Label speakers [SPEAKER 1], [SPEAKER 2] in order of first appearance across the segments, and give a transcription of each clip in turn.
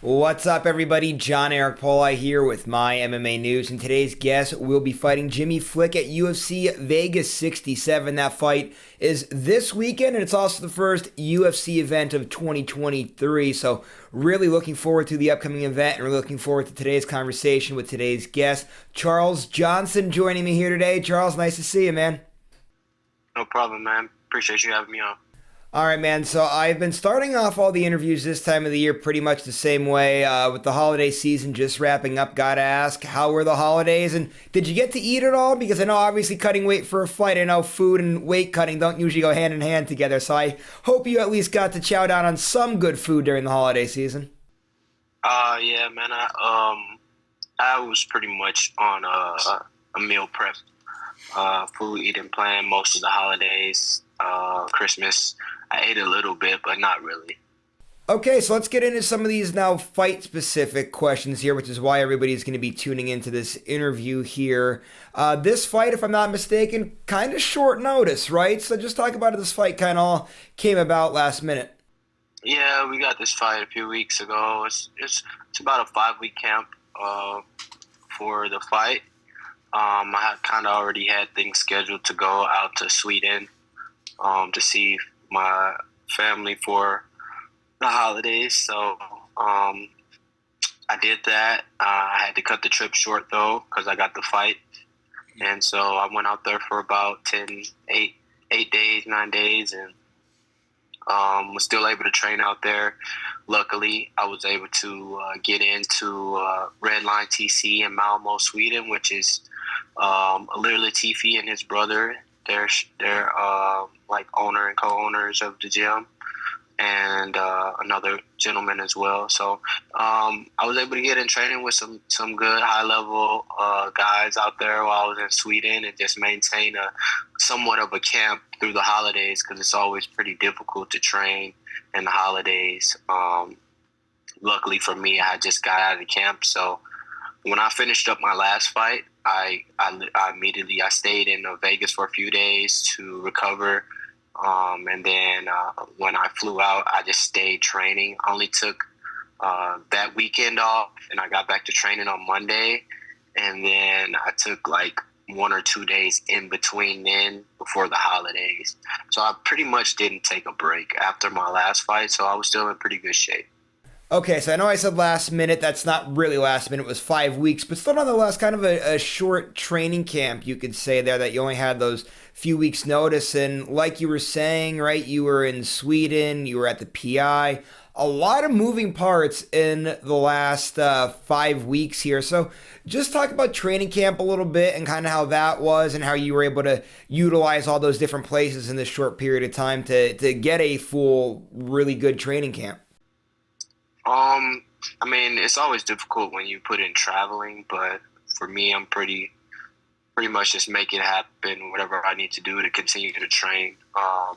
[SPEAKER 1] What's up, everybody? John Eric Poli here with My MMA News, and today's guest will be fighting Jimmy Flick at UFC Vegas 67. That fight is this weekend, and it's also the first UFC event of 2023. So, really looking forward to the upcoming event, and really looking forward to today's conversation with today's guest, Charles Johnson, joining me here today. Charles, nice to see you, man.
[SPEAKER 2] No problem, man. Appreciate you having me on.
[SPEAKER 1] All right, man. So I've been starting off all the interviews this time of the year pretty much the same way. With the holiday season just wrapping up, gotta ask, how were the holidays? And did you get to eat at all? Because I know obviously cutting weight for a fight, I know food and weight cutting don't usually go hand in hand together. So I hope you at least got to chow down on some good food during the holiday season.
[SPEAKER 2] Yeah, man. I was pretty much on a meal prep, food eating plan most of the holidays. Christmas, I ate a little bit, but not really.
[SPEAKER 1] Okay, so let's get into some of these now fight specific questions here, which is why everybody's going to be tuning into this interview here. This fight, if I'm not mistaken, kind of short notice, right? So just talk about it. This fight kind of all came about last minute.
[SPEAKER 2] Yeah, we got this fight a few weeks ago. It's about a 5 week camp for the fight. I had kind of already had things scheduled to go out to Sweden to see my family for the holidays. So I did that. I had to cut the trip short though because I got the fight, and so I went out there for about 8 days, 9 days, and was still able to train out there. Luckily, I was able to get into Red Line TC in Malmo, Sweden, which is Alir Latifi and his brother. They're like owner and co-owners of the gym, and another gentleman as well. So I was able to get in training with some good high level guys out there while I was in Sweden, and just maintain a somewhat of a camp through the holidays because it's always pretty difficult to train in the holidays. Luckily for me, I just got out of the camp, so when I finished up my last fight, I immediately I stayed in Vegas for a few days to recover, and then when I flew out, I just stayed training. I only took that weekend off, and I got back to training on Monday, and then I took like 1 or 2 days in between then before the holidays. So I pretty much didn't take a break after my last fight, so I was still in pretty good shape.
[SPEAKER 1] Okay, so I know I said last minute. That's not really last minute. It was 5 weeks, but still nonetheless kind of a short training camp, you could say there, that you only had those few weeks notice. And like you were saying, right, you were in Sweden, you were at the PI. A lot of moving parts in the last 5 weeks here. So just talk about training camp a little bit and kind of how that was and how you were able to utilize all those different places in this short period of time to get a full, really good training camp.
[SPEAKER 2] I mean, it's always difficult when you put in traveling, but for me, I'm pretty much just make it happen, whatever I need to do to continue to train. I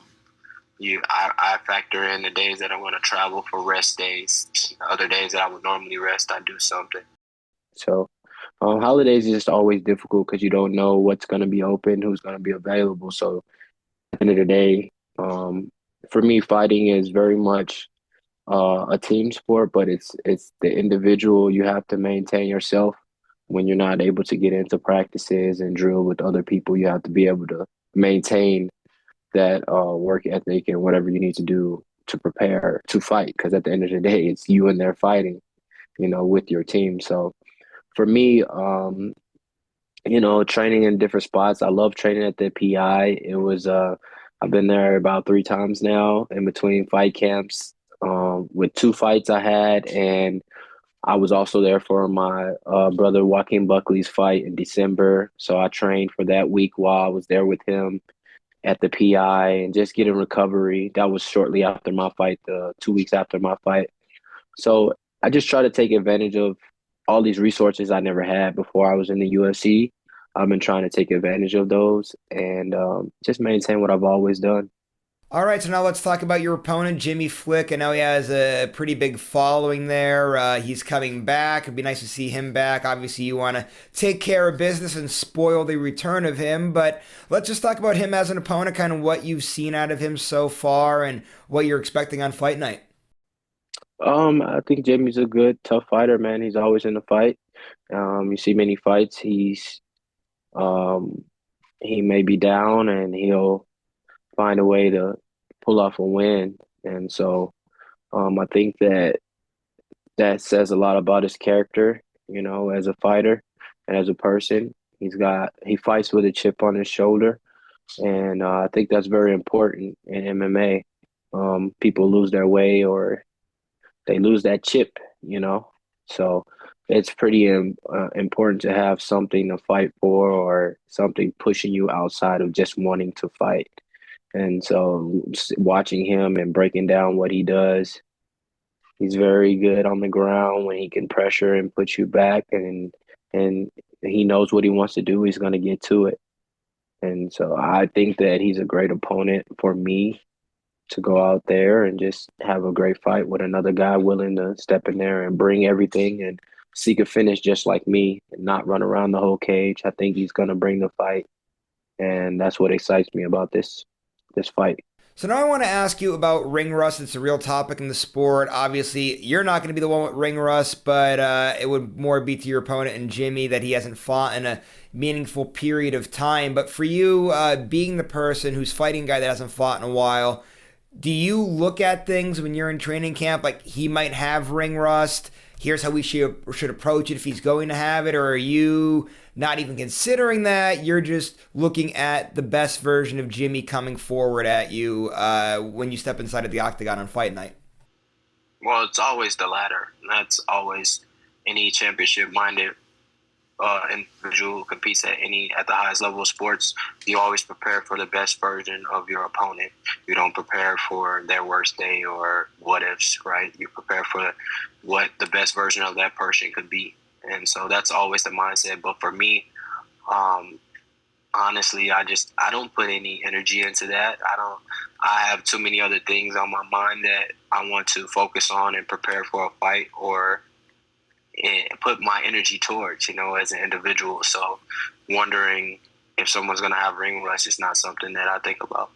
[SPEAKER 2] factor in the days that I'm going to travel for rest days. The other days that I would normally rest, I do something.
[SPEAKER 3] So, holidays is just always difficult because you don't know what's going to be open, who's going to be available. So, at the end of the day, for me, fighting is very much a team sport, but it's the individual. You have to maintain yourself when you're not able to get into practices and drill with other people. You have to be able to maintain that work ethic and whatever you need to do to prepare to fight. Because at the end of the day, it's you and they're fighting, with your team. So for me, training in different spots. I love training at the PI. I've been there about 3 times now in between fight camps. With 2 fights I had, and I was also there for my brother Joaquin Buckley's fight in December. So I trained for that week while I was there with him at the PI and just getting recovery. That was shortly after my fight, 2 weeks after my fight. So I just try to take advantage of all these resources I never had before I was in the UFC. I've been trying to take advantage of those and just maintain what I've always done.
[SPEAKER 1] All right, so now let's talk about your opponent, Jimmy Flick. I know he has a pretty big following there. He's coming back. It'd be nice to see him back. Obviously, you want to take care of business and spoil the return of him. But let's just talk about him as an opponent, kind of what you've seen out of him so far and what you're expecting on fight night.
[SPEAKER 3] I think Jimmy's a good, tough fighter, man. He's always in the fight. You see many fights. Um, he may be down and he'll find a way to pull off a win. And so, I think that says a lot about his character, as a fighter and as a person. He fights with a chip on his shoulder, and I think that's very important in MMA. People lose their way or they lose that chip. So it's pretty important to have something to fight for or something pushing you outside of just wanting to fight. And so watching him and breaking down what he does, he's very good on the ground when he can pressure and put you back, and he knows what he wants to do. He's going to get to it. And so I think that he's a great opponent for me to go out there and just have a great fight with another guy willing to step in there and bring everything and seek a finish just like me and not run around the whole cage. I think he's going to bring the fight, and that's what excites me about this fight.
[SPEAKER 1] So now I want to ask you about ring rust. It's a real topic in the sport. Obviously, you're not going to be the one with ring rust, but it would more be to your opponent and Jimmy that he hasn't fought in a meaningful period of time. But for you, being the person who's fighting a guy that hasn't fought in a while, do you look at things when you're in training camp like he might have ring rust? Here's how we should approach it if he's going to have it, or are you not even considering that? You're just looking at the best version of Jimmy coming forward at you when you step inside of the octagon on fight night.
[SPEAKER 2] Well, it's always the latter. That's always any championship-minded individual who competes at the highest level of sports. You always prepare for the best version of your opponent. You don't prepare for their worst day or what ifs, right? You prepare for what the best version of that person could be. And so that's always the mindset. But for me, honestly, I don't put any energy into that. I have too many other things on my mind that I want to focus on and prepare for a fight or and put my energy towards, as an individual. So wondering if someone's going to have ring rust is not something that I think about.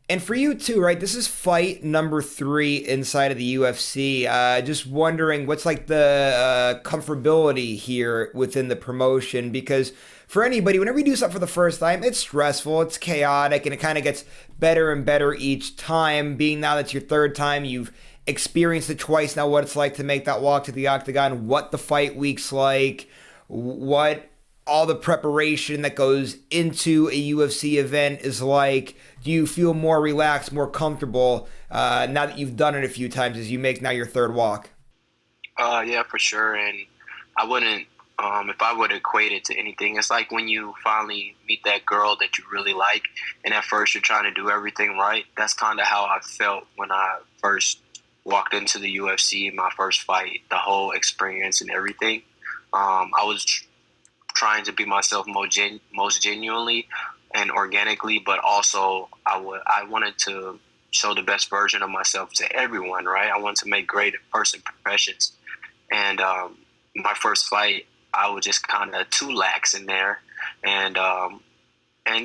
[SPEAKER 1] And for you too, right? This is fight number 3 inside of the UFC. Just wondering what's like the comfortability here within the promotion, because for anybody, whenever you do something for the first time, it's stressful, it's chaotic, and it kind of gets better and better each time. Being now that's your third time, you've experienced it twice now, what it's like to make that walk to the octagon, what the fight week's like, what all the preparation that goes into a UFC event is like. Do you feel more relaxed, more comfortable now that you've done it a few times as you make now your third walk?
[SPEAKER 2] Yeah, for sure. And I wouldn't, if I would equate it to anything, it's like when you finally meet that girl that you really like, and at first you're trying to do everything right. That's kind of how I felt when I first walked into the UFC, my first fight, the whole experience and everything. I was trying to be myself most genuinely and organically, but also I wanted to show the best version of myself to everyone, right? I wanted to make great first impressions. And my first fight, I was just kind of too lax in there, and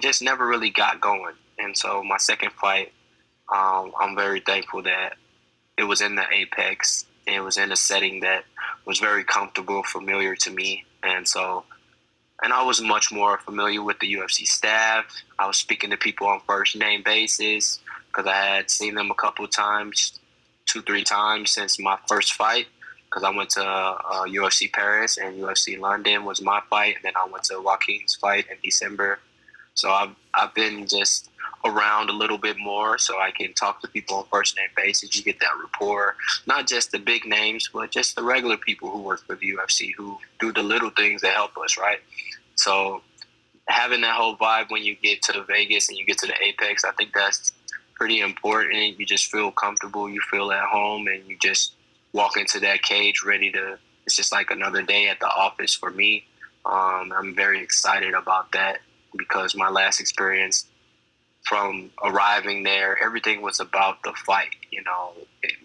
[SPEAKER 2] just never really got going. And so my second fight, I'm very thankful that it was in the Apex. And it was in a setting that was very comfortable, familiar to me, and I was much more familiar with the UFC staff. I was speaking to people on first name basis because I had seen them a couple of times, 2-3 times since my first fight. Because I went to UFC Paris and UFC London was my fight, and then I went to Joaquin's fight in December. So I've been just around a little bit more, so I can talk to people on first name basis. You get that rapport, not just the big names, but just the regular people who work for the UFC, who do the little things that help us, right? So having that whole vibe when you get to Vegas and you get to the Apex, I think that's pretty important. You just feel comfortable, you feel at home, and you just walk into that cage ready to. It's just like another day at the office for me. I'm very excited about that because my last experience from arriving there, everything was about the fight,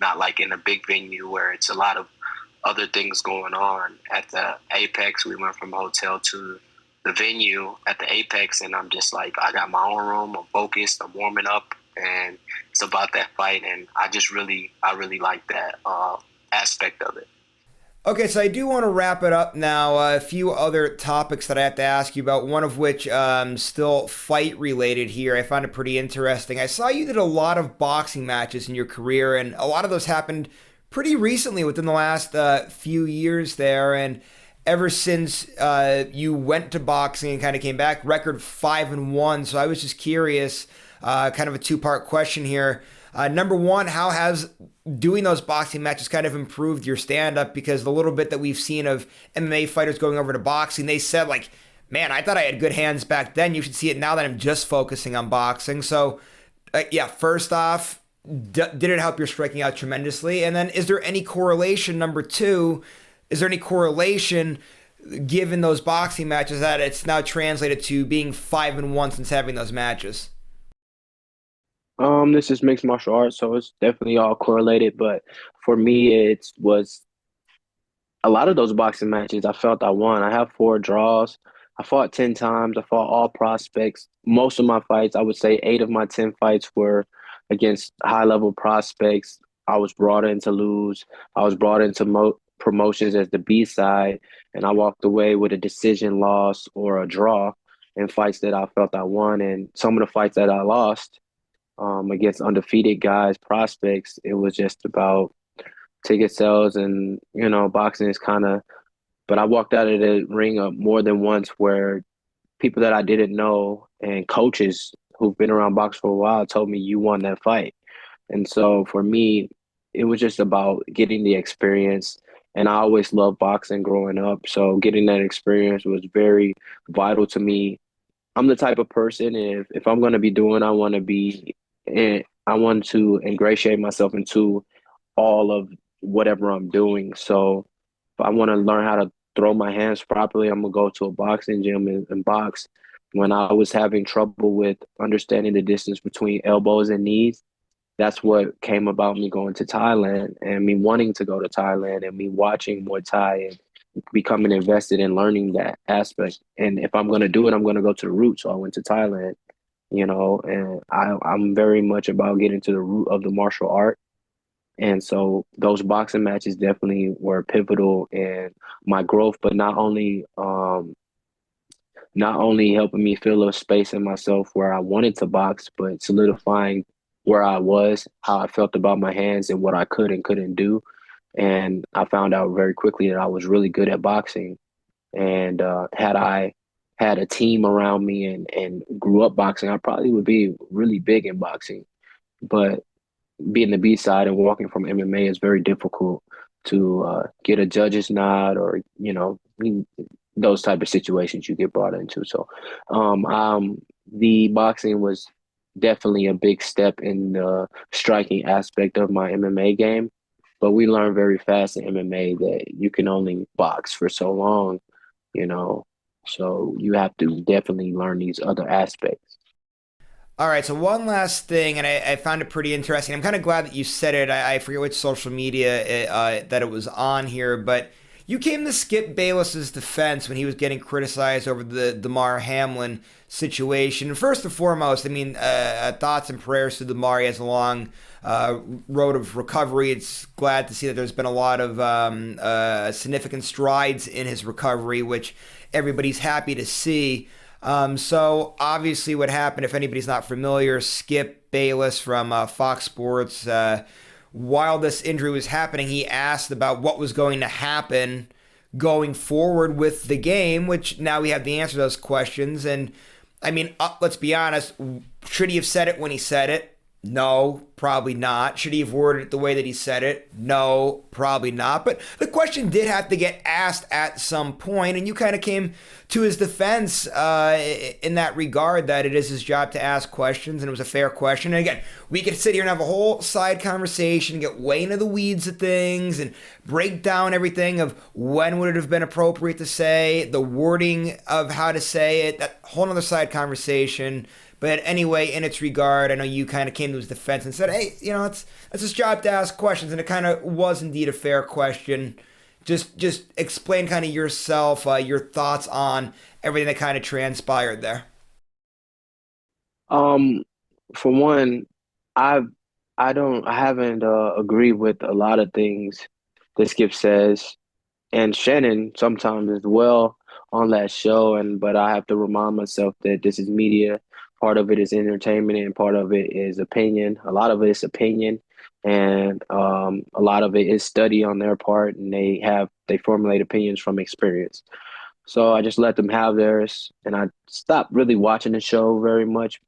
[SPEAKER 2] not like in a big venue where it's a lot of other things going on. At the Apex, we went from hotel to the venue at the Apex, and I'm just like, I got my own room, I'm focused, I'm warming up, and it's about that fight, and I really like that. aspect of it.
[SPEAKER 1] Okay, so I do want to wrap it up now. A few other topics that I have to ask you about, one of which still fight related here. I found it pretty interesting. I saw you did a lot of boxing matches in your career, and a lot of those happened pretty recently within the last few years there. And ever since you went to boxing and kind of came back, record 5-1. So I was just curious, kind of a two-part question here. Number one, how has doing those boxing matches kind of improved your stand up? Because the little bit that we've seen of MMA fighters going over to boxing, they said, like, man, I thought I had good hands back then. You should see it now that I'm just focusing on boxing. So, yeah, first off, did it help your striking out tremendously? And then is there any correlation, number two, is there any correlation given those boxing matches that it's now translated to being 5-1 since having those matches?
[SPEAKER 3] This is mixed martial arts, so it's definitely all correlated. But for me, it was a lot of those boxing matches. I felt I won. I have 4 draws. I fought 10 times. I fought all prospects. Most of my fights, I would say, 8 of my 10 fights were against high level prospects. I was brought in to lose. I was brought into promotions as the B side, and I walked away with a decision loss or a draw in fights that I felt I won. And some of the fights that I lost against undefeated guys, prospects. It was just about ticket sales and, boxing is kind of, but I walked out of the ring more than once where people that I didn't know and coaches who've been around boxing for a while told me you won that fight. And so for me, it was just about getting the experience. And I always loved boxing growing up. So getting that experience was very vital to me. I'm the type of person if I'm going to be doing, I want to ingratiate myself into all of whatever I'm doing. So if I want to learn how to throw my hands properly, I'm gonna go to a boxing gym and box. When I was having trouble with understanding the distance between elbows and knees, that's what came about me going to Thailand and me wanting to go to Thailand and me watching Muay Thai and becoming invested in learning that aspect. And if I'm gonna do it, I'm gonna go to the root. So I went to Thailand, and I'm very much about getting to the root of the martial art. And so those boxing matches definitely were pivotal in my growth, but not only helping me fill a space in myself where I wanted to box, but solidifying where I was, how I felt about my hands and what I could and couldn't do. And I found out very quickly that I was really good at boxing. And had I had a team around me and grew up boxing, I probably would be really big in boxing. But being the B side and walking from MMA is very difficult to get a judge's nod or those type of situations you get brought into. So, the boxing was definitely a big step in the striking aspect of my MMA game. But we learned very fast in MMA that you can only box for so long, you know. So you have to definitely learn these other aspects.
[SPEAKER 1] All right, so one last thing, and I found it pretty interesting. I'm kind of glad that you said it. I forget which social media that it was on here, but you came to Skip Bayless's defense when he was getting criticized over the Damar Hamlin situation. First and foremost, I mean, thoughts and prayers to Damar. He has a long road of recovery. It's glad to see that there's been a lot of significant strides in his recovery, which everybody's happy to see. So obviously what happened, if anybody's not familiar, Skip Bayless from Fox Sports, while this injury was happening, he asked about what was going to happen going forward with the game, which now we have the answer to those questions. And I mean, let's be honest, should he have said it when he said it? No, probably not. Should he have worded it the way that he said it? No, probably not. But the question did have to get asked at some point, and you kind of came to his defense in that regard, that it is his job to ask questions, and it was a fair question. And again, we could sit here and have a whole side conversation, get way into the weeds of things, and break down everything of when would it have been appropriate to say, the wording of how to say it, that whole other side conversation. But anyway, in its regard, I know you kind of came to his defense and said, hey, it's his job to ask questions. And it kind of was indeed a fair question. Just explain kind of yourself, your thoughts on everything that kind of transpired there.
[SPEAKER 3] Um, for one, I I haven't agreed with a lot of things that Skip says, and Shannon sometimes as well on that show. And but I have to remind myself that this is media. Part of it is entertainment, and part of it is opinion. A lot of it is opinion, and a lot of it is study on their part, and they formulate opinions from experience. So I just let them have theirs, and I stopped really watching the show very much,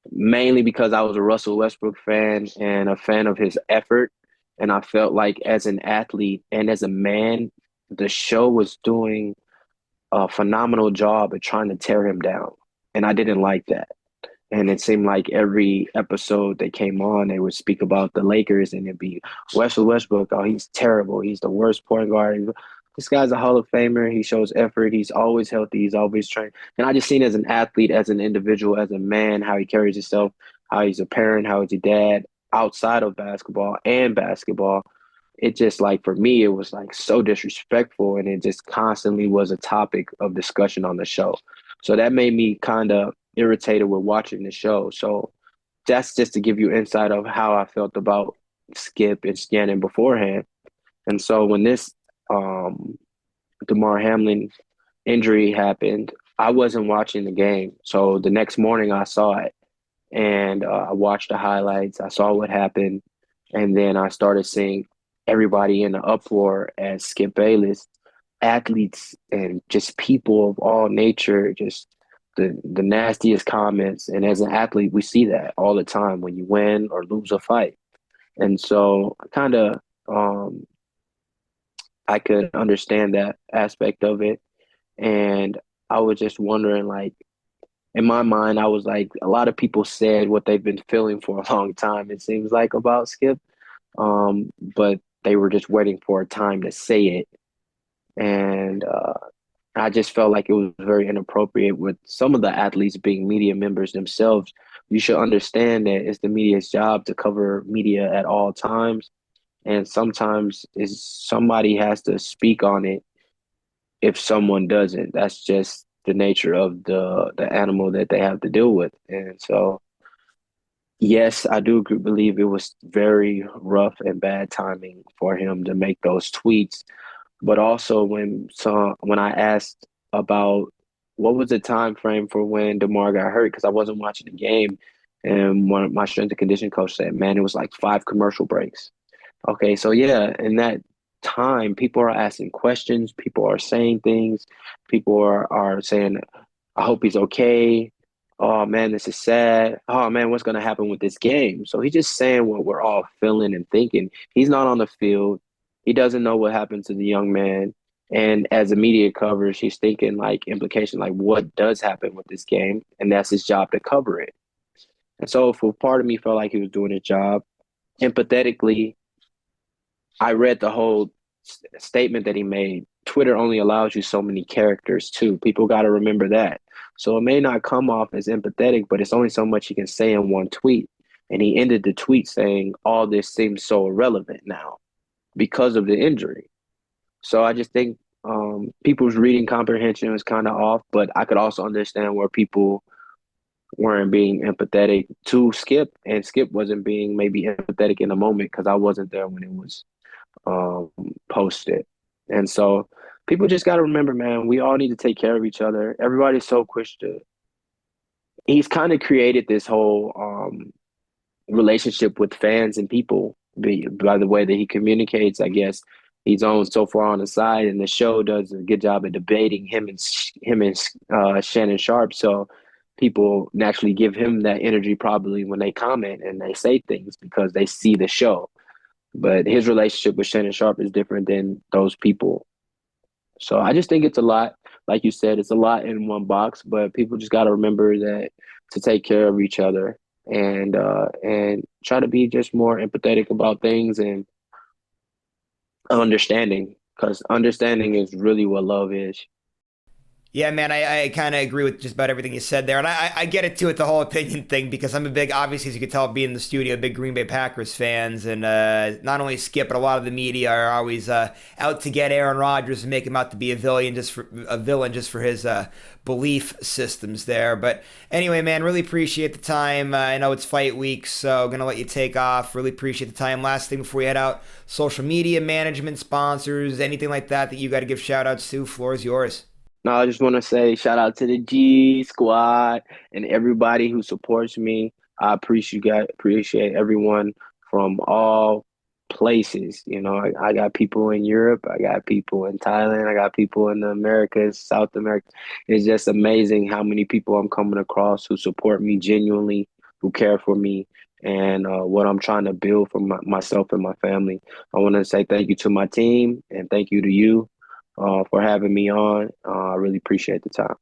[SPEAKER 3] mainly because I was a Russell Westbrook fan and a fan of his effort. And I felt like as an athlete and as a man, the show was doing a phenomenal job at trying to tear him down. And I didn't like that. And it seemed like every episode they came on, they would speak about the Lakers and it'd be Russell Westbrook. Oh, he's terrible. He's the worst point guard. This guy's a Hall of Famer. He shows effort. He's always healthy. He's always trained. And I just seen as an athlete, as an individual, as a man, how he carries himself, how he's a parent, how he's a dad outside of basketball and basketball. It just like for me, it was like so disrespectful and it just constantly was a topic of discussion on the show. So that made me kind of irritated with watching the show. So that's just to give you insight of how I felt about Skip and Shannon beforehand. And so when this um, DeMar Hamlin injury happened, I wasn't watching the game. So the next morning I saw it and I watched the highlights. I saw what happened. And then I started seeing everybody in the uproar as Skip Bayless, athletes and just people of all nature, just the nastiest comments. And as an athlete, we see that all the time when you win or lose a fight. And so kind of I could understand that aspect of it. And I was just wondering, like, in my mind, I was like, a lot of people said what they've been feeling for a long time, it seems like, about Skip. But they were just waiting for a time to say it. And I just felt like it was very inappropriate with some of the athletes being media members themselves. You should understand that it's the media's job to cover media at all times. And sometimes is somebody has to speak on it if someone doesn't. That's just the nature of the animal that they have to deal with. And so, yes, I do believe it was very rough and bad timing for him to make those tweets. But also when I asked about what was the time frame for when DeMar got hurt, because I wasn't watching the game, and my strength and conditioning coach said, man, it was like 5 commercial breaks. Okay, so yeah, in that time, people are asking questions, people are saying things, people are saying, I hope he's okay. Oh man, this is sad. Oh man, what's gonna happen with this game? So he's just saying what we're all feeling and thinking. He's not on the field. He doesn't know what happened to the young man. And as the media covers, he's thinking like implication, like what does happen with this game? And that's his job to cover it. And so for part of me felt like he was doing his job. Empathetically, I read the whole statement that he made. Twitter only allows you so many characters too. People got to remember that. So it may not come off as empathetic, but it's only so much you can say in one tweet. And he ended the tweet saying, all this seems so irrelevant now because of the injury. So I just think people's reading comprehension was kind of off, but I could also understand where people weren't being empathetic to Skip, and Skip wasn't being maybe empathetic in the moment because I wasn't there when it was um, posted. And so people just got to remember, man, we all need to take care of each other. Everybody's so quick to, he's kind of created this whole relationship with fans and people by the way that he communicates. I guess he's on so far on the side, and the show does a good job of debating him and Shannon Sharp. So people naturally give him that energy probably when they comment and they say things because they see the show. But his relationship with Shannon Sharp is different than those people. So I just think it's a lot. Like you said, it's a lot in one box, but people just got to remember that to take care of each other and try to be just more empathetic about things and understanding, because understanding is really what love is.
[SPEAKER 1] Yeah, man, I kind of agree with just about everything you said there. And I get it too with the whole opinion thing because I'm a big, obviously, as you can tell, being in the studio, big Green Bay Packers fans. And not only Skip, but a lot of the media are always out to get Aaron Rodgers and make him out to be a villain just for his belief systems there. But anyway, man, really appreciate the time. I know it's fight week, so I'm going to let you take off. Really appreciate the time. Last thing before we head out, social media management, sponsors, anything like that you got to give shout outs to, floor is yours.
[SPEAKER 3] No, I just want to say shout out to the G Squad and everybody who supports me. I appreciate everyone from all places. You know, I got people in Europe, I got people in Thailand, I got people in the Americas, South America. It's just amazing how many people I'm coming across who support me genuinely, who care for me, and what I'm trying to build for myself and my family. I want to say thank you to my team and thank you to you for having me on. I really appreciate the time.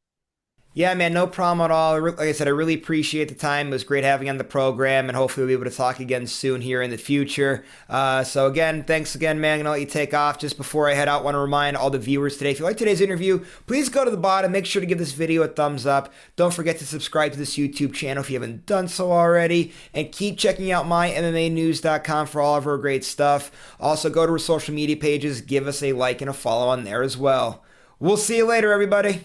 [SPEAKER 1] Yeah, man, no problem at all. Like I said, I really appreciate the time. It was great having you on the program, and hopefully we'll be able to talk again soon here in the future. So again, thanks again, man. I'm gonna let you take off. Just before I head out, I want to remind all the viewers today, if you like today's interview, please go to the bottom. Make sure to give this video a thumbs up. Don't forget to subscribe to this YouTube channel if you haven't done so already, and keep checking out MyMMANews.com for all of our great stuff. Also, go to our social media pages, give us a like and a follow on there as well. We'll see you later, everybody.